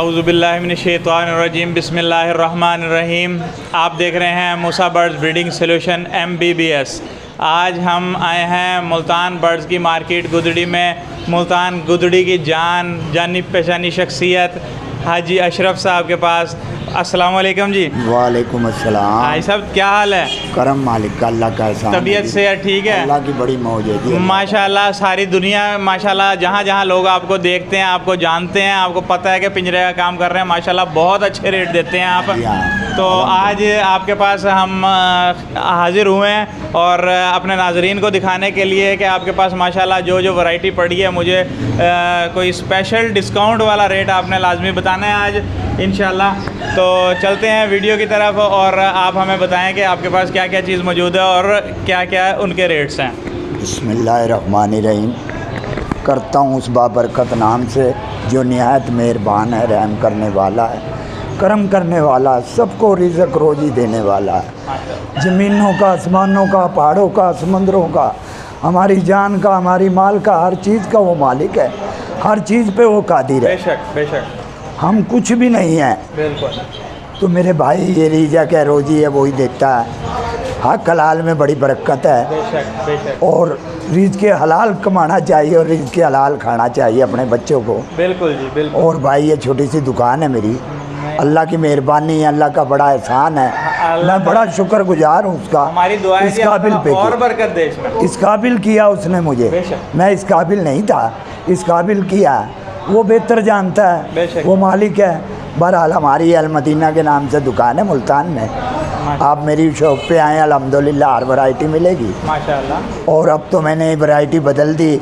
औज़ुबिल्लाहिमिनश्शैतानिर्रजीम बिस्मिल्लाहिर्रहमानिर्रहीम। आप देख रहे हैं मूसा बर्ड्स ब्रीडिंग सॉल्यूशन MBBS। आज हम आए हैं मुल्तान बर्ड्स की मार्केट गुदड़ी में। मुल्तान गुदड़ी की जानी पहचानी शख्सियत हाजी अशरफ साहब के पास। अस्सलाम वालेकुम जी। वालेकुम अस्सलाम। भाई साहब क्या हाल है? करम मालिक का, अल्लाह का एहसान है। तबीयत से ठीक है? अल्लाह की बड़ी मौज है जी। माशाल्लाह सारी दुनिया माशाल्लाह जहाँ जहाँ लोग आपको देखते हैं, आपको जानते हैं, आपको पता है कि पिंजरे का काम कर रहे हैं, माशाल्लाह बहुत अच्छे रेट देते हैं आप। तो आज आपके पास हम हाजिर हुए हैं और अपने नाजरीन को दिखाने के लिए कि आपके पास माशाल्लाह जो जो वैरायटी पड़ी है, मुझे कोई स्पेशल डिस्काउंट वाला रेट आपने लाजमी बताना है आज इंशाल्लाह। तो चलते हैं वीडियो की तरफ और आप हमें बताएं कि आपके पास क्या क्या चीज़ मौजूद है और क्या क्या उनके रेट्स हैं। बिस्मिल्लाहिर्रहमानिर्रहीम। करता हूँ उस बाबरकत नाम से जो निहायत मेहरबान है, रहम करने वाला है, करम करने वाला, सबको रिज़्क़ रोज़ी देने वाला है। ज़मीनों का, आसमानों का, पहाड़ों का, समंदरों का, हमारी जान का, हमारी माल का, हर चीज़ का वो मालिक है। हर चीज़ पे वो कादिर है। बेशक बेशक। हम कुछ भी नहीं हैं। बिल्कुल। तो मेरे भाई ये रिज़्क़ क्या रोज़ी है वही देता है। हक हलाल में बड़ी बरकत है। बेशक बेशक। और रिज़्क़ हलाल कमाना चाहिए और रिज़्क़ हलाल खाना चाहिए अपने बच्चों को। बिल्कुल जी बिल्कुल। और भाई ये छोटी सी दुकान है मेरी, अल्लाह की मेहरबानी है, अल्लाह का बड़ा एहसान है। मैं बड़ा शुक्रगुजार हूँ उसका। हमारी दुआ है इस काबिल पे और बरकत दे इसमें। इस काबिल किया उसने मुझे। मैं इस काबिल नहीं था, इस काबिल किया। वो बेहतर जानता है, वो मालिक है। बहरहाल हमारी अलमदीना के नाम से दुकान है मुल्तान में। आप मेरी शॉप पे आएँ, अल्हम्दुलिल्लाह हर वैरायटी मिलेगी माशाल्लाह। और अब तो मैंने वैरायटी बदल दी,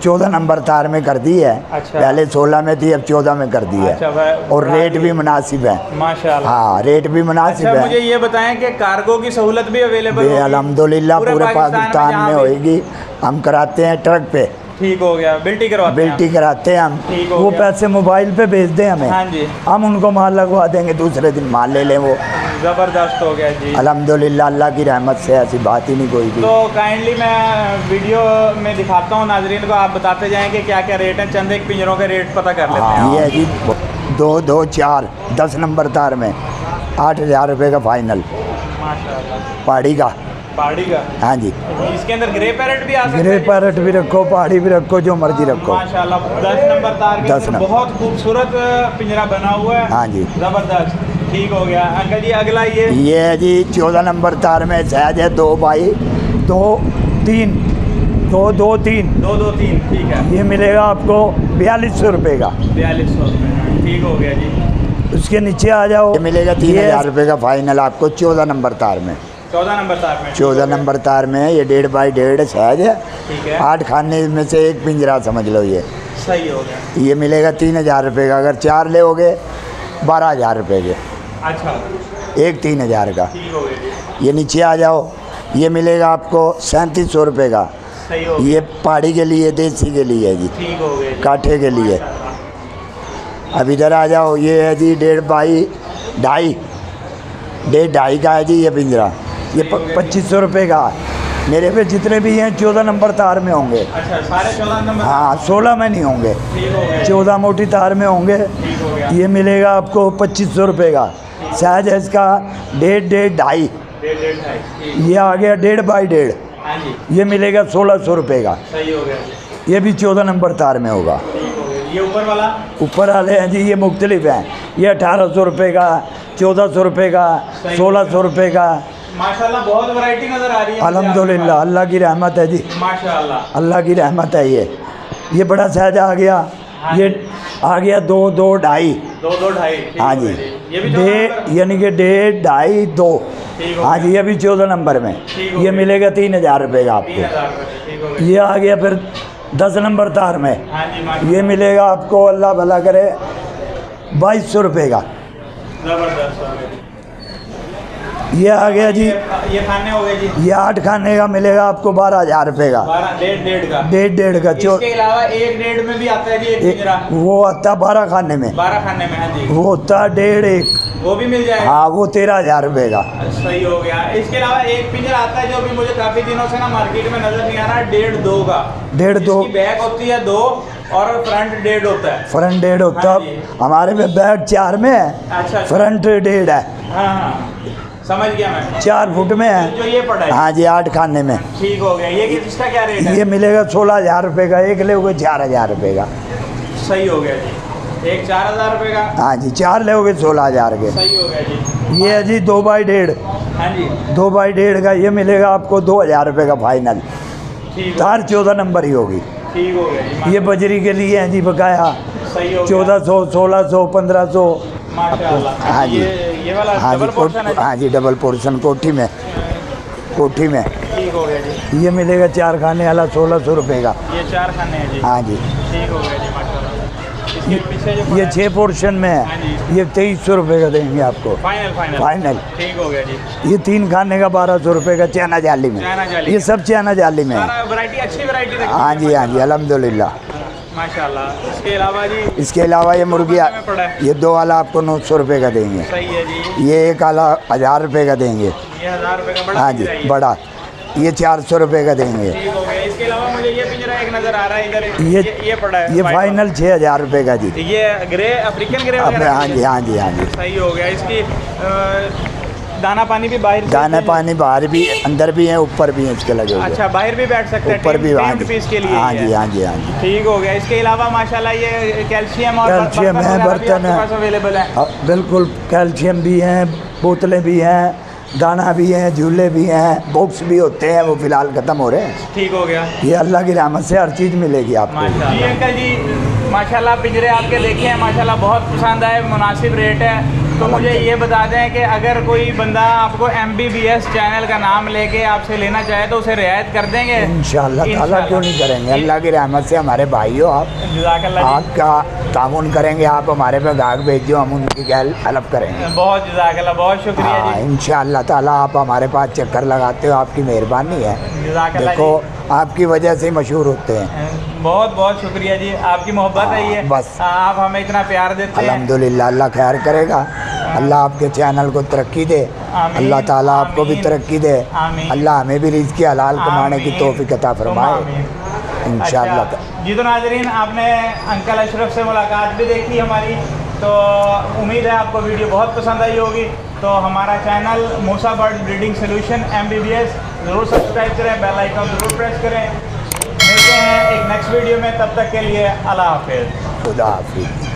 14 नंबर तार में कर दी है। अच्छा। पहले 16 में थी, अब 14 में कर दी है। अच्छा। और रेट भी मुनासिब है माशाल्लाह। हाँ, रेट भी मुनासिब अच्छा, है। मुझे ये बताएं कि कार्गो की सहूलत भी अवेलेबल है? अल्हम्दुलिल्लाह पूरे पाकिस्तान में होएगी। हम कराते हैं ट्रक पे। ठीक हो गया। बिल्टी करवाते हैं? बिल्टी कराते हैं हम। वो पैसे मोबाइल पे भेज दें हमें। हाँ जी। हम उनको माल लगवा देंगे, दूसरे दिन माल ले लें वो। ज़बरदस्त हो गया जी। अल्हम्दुलिल्लाह अल्लाह की रहमत से ऐसी बात ही नहीं कोई भी। तो काइंडली मैं वीडियो में दिखाता हूँ नाजरीन को, आप बताते जाएं कि क्या क्या रेट है। चंद एक पिंजरों के रेट पता कर लेते हैं। ये है जी 2, 2, 4, 10 नंबर तार में 8,000 रुपये का फाइनल। माशाल्लाह। पहाड़ी का। पहाड़ी का? हाँ जी। इसके अंदर ग्रे पैरेट भी आ सकते हैं? ग्रे पैरेट भी रखो, पहाड़ी भी रखो, जो मर्जी रखो। माशाल्लाह। 10 नंबर तार के अंदर बहुत खूबसूरत पिंजरा बना हुआ है। हाँ जी। ज़बरदस्त। ठीक हो गया अंकल जी। अगला ये है जी 14 नंबर तार में सहज है 2 बाई 2, 3, 2, 2, 3, 2, 2, 3। ठीक है। ये मिलेगा आपको 4200 रुपये का। 4200 रुपये। ठीक हो गया जी। उसके नीचे आ जाओ, ये मिलेगा 3000 रुपये का फाइनल आपको 14 नंबर तार में। 14 नंबर तार में? 14 नंबर तार में है। ये 1.5 बाई 1.5 सहज है। ठीक है। 8 खाने में से एक पिंजरा समझ लो। ये सही हो गया। ये मिलेगा 3000 रुपये का। अगर 4 लोगे 12,000 रुपये के। अच्छा। एक 3000 का। ठीक हो गया। ये नीचे आ जाओ, ये मिलेगा आपको 3700 रुपये का। सही हो ये पहाड़ी के लिए, देसी के लिए है जी। ठीक हो गया। काठे के लिए। अब इधर आ जाओ, ये है जी 1.5 बाई 2.5, 1.5 का है जी ये पिंजरा। ये 2500 रुपये का। मेरे पे जितने भी हैं 14 नंबर तार में होंगे। अच्छा, सारे 14 नंबर? हाँ, 16 में नहीं होंगे। ठीक हो गया। 14 मोटी तार में होंगे। ठीक हो गया। ये मिलेगा आपको 2500 रुपये का। साइज है इसका 1.5, 2.5। ये आ गया 1.5 बाई 1.5। हाँ जी। ये मिलेगा 1600 रुपये का। सही हो गया। ये भी 14 नंबर तार में होगा। ठीक हो गया। ये ऊपर वाला? ऊपर वाले हैं जी, ये मुख्तलिफ हैं। ये 1800 रुपये का, 1400 रुपये का, 1600 रुपये का। माशाल्लाह बहुत वैरायटी नज़र आ रही है। अल्हम्दुलिल्लाह अल्लाह की रहमत है जी। माशाल्लाह अल्लाह की रहमत है। ये बड़ा साइज आ गया। ये आ गया 2, 2, 2.5। 2, 2, 2.5। हाँ जी। ये भी यानी कि 1.5, 2.5, 2। हाँ जी। ये भी 14 नंबर में। ये मिलेगा 3000 रुपये का आपको। 3000 रुपये। ये आ गया फिर 10 नंबर तार में। हाँ जी। ये मिलेगा आपको, अल्लाह भला करे, 2200 रुपये का। ज़बरदस्त। ये आ गया जी। ये खाने हो गए जी। ये 8 खाने का मिलेगा आपको 12,000 रुपये का। 1.5 का? 1.5 का। इसके अलावा 1.5 में भी आता है जी एक पिंजरा? वो आता 12 खाने में। 12 खाने में? हाँ जी। वो होता 1.5, 1। वो भी मिल जाएगा? हाँ, वो 13,000 रुपये का। सही हो गया। इसके अलावा एक पिंजरा आता है जो भी मुझे काफ़ी दिनों से ना मार्केट में नज़र नहीं आ रहा, 1.5, 2 का। 1.5, 2 बैग होती है 2 और फ्रंट 1.5 होता है। फ्रंट 1.5 होता हाँ है। जी। हमारे में बैक 4 में है, अच्छा। फ्रंट 1.5 है, हाँ हाँ समझ गया मैं। 4 फुट में है। जो ये पड़ा है हाँ जी, 8 खाने में। ठीक हो गया। ये इसका क्या रेट है? ये मिलेगा 16,000 रुपये का, एक लोगे 4,000 रुपये का। सही हो गया जी। एक 4,000 रुपये का। हाँ जी, 4 लोगे 16,000 के। सही हो गया जी। ये है जी 2x1.5। हाँ जी 2x1.5 का ये मिलेगा आपको 2,000 रुपये का फाइनल। ठीक हो तार 14 नंबर ही होगी। ठीक हो गया जी। ये बजरी के लिए है जी बकाया, सही हो गया। 1400, 1600, 1500। माशाल्लाह। हाँ जी। ये वाला हाँ जी, डबल पोर्शन है जी? हाँ जी, डबल पोर्शन कोठी में। कोठी में ठीक हो गया जी। ये मिलेगा 4 खाने वाला 1600 रुपये का। ये 4 खाने हैं जी। हाँ जी। ठीक हो गया जी माशाल्लाह। इसके पीछे जो ये पड़ा 6 पोर्शन में हाँ है, जी। ये 2300 रुपये का देंगे आपको फाइनल फाइनल फाइनल। ठीक हो गया जी। ये 3 खाने का 1200 रुपये का चैना जाली में। चैना जाली ये में। सब चैना जाली में है। सारा वैरायटी अच्छी वैरायटी रखी हाँ है जी, हाँ जी, अल्हम्दुलिल्लाह। माशाल्लाह। इसके अलावा जी इसके अलावा ये मुर्गी में पड़ा है? ये 2 वाला आपको 900 रुपये का देंगे। सही है जी। ये एक वाला 1000 रुपये का देंगे। ये 1000 रुपये का बड़ा हाँ पिंजरा जी, है। बड़ा ये 400 रुपये का देंगे। ठीक हो गया। इसके अलावा मुझे ये पिंजरा एक नज़र आ रहा है इधर, ये पड़ा है ये white फाइनल 6,000 रुपये का जी। वाला। ये ग्रे अफ्रीकन ग्रे अपने वगैरह हाँ जी, हाँ जी, हाँ जी। सही हो गया। इसकी दाना पानी भी बाहर से दाना पानी बाहर भी, अंदर भी है, ऊपर भी है इसके लगे हुए। अच्छा बाहर भी बैठ सकते हैं ऊपर भी, हाँ टेम्ड जी, पीस के लिए हाँ ही जी, है। हाँ जी, हाँ जी। ठीक हो गया। इसके अलावा माशाल्लाह ये कैल्शियम और कैल्शियम है, बर्तन है अवेलेबल है। हाँ, बिल्कुल कैल्शियम भी हैं, बोतलें भी हैं, दाना भी हैं, झूले भी हैं, बॉक्स भी होते हैं, वो फिलहाल ख़त्म हो रहे हैं। ठीक हो गया ये अल्लाह की रहमत से हर चीज़ मिलेगी आपको। माशाल्लाह। जी अंकल जी माशाल्लाह पिंजरे आपके देखे हैं माशाल्लाह बहुत पसंद आए, मुनासिब रेट है। तो मुझे ये बता दें कि अगर कोई बंदा आपको MBBS चैनल का नाम लेके आपसे लेना चाहे तो उसे रियायत कर देंगे? इंशाअल्लाह ताला क्यों नहीं करेंगे। अल्लाह की रहमत से हमारे भाइयों, आप जज़ाकल्लाह जी। आपका तामुन करेंगे, आप हमारे पे गाहक भेजियो, हम उनकी हेल्प करेंगे। बहुत जज़ाकल्लाह, बहुत शुक्रिया हाँ, जी। इंशाअल्लाह ताला आप हमारे पास चक्कर लगाते हो, आपकी मेहरबानी है। जज़ाकल्लाह देखो जी। आपकी वजह से ही मशहूर होते हैं। बहुत बहुत शुक्रिया जी, आपकी मोहब्बत है ये, बस। आप हमें इतना प्यार देते हैं। अल्हम्दुलिल्लाह, अल्लाह खैर करेगा, अल्लाह आपके चैनल को तरक्की दे, आमीन, अल्लाह ताला आपको भी आमीन, तरक्की दे, आमीन। अल्लाह हमें भी रिज़्क़ हलाल कमाने की आमीन, तौफीक अता फरमाए आमीन। इंशाअल्लाह। अच्छा, जी तो नाज़रीन आपने अंकल अशरफ से मुलाकात भी देखी हमारी, तो उम्मीद है आपको वीडियो बहुत पसंद आई होगी। तो हमारा चैनल मूसा बर्ड ब्रीडिंग सोल्यूशन MBBS ज़रूर सब्सक्राइब करें, बेल आइकन ज़रूर प्रेस करें। मिलते हैं एक नेक्स्ट वीडियो में, तब तक के लिए अल्लाह हाफिज़। खुदा हाफिज़।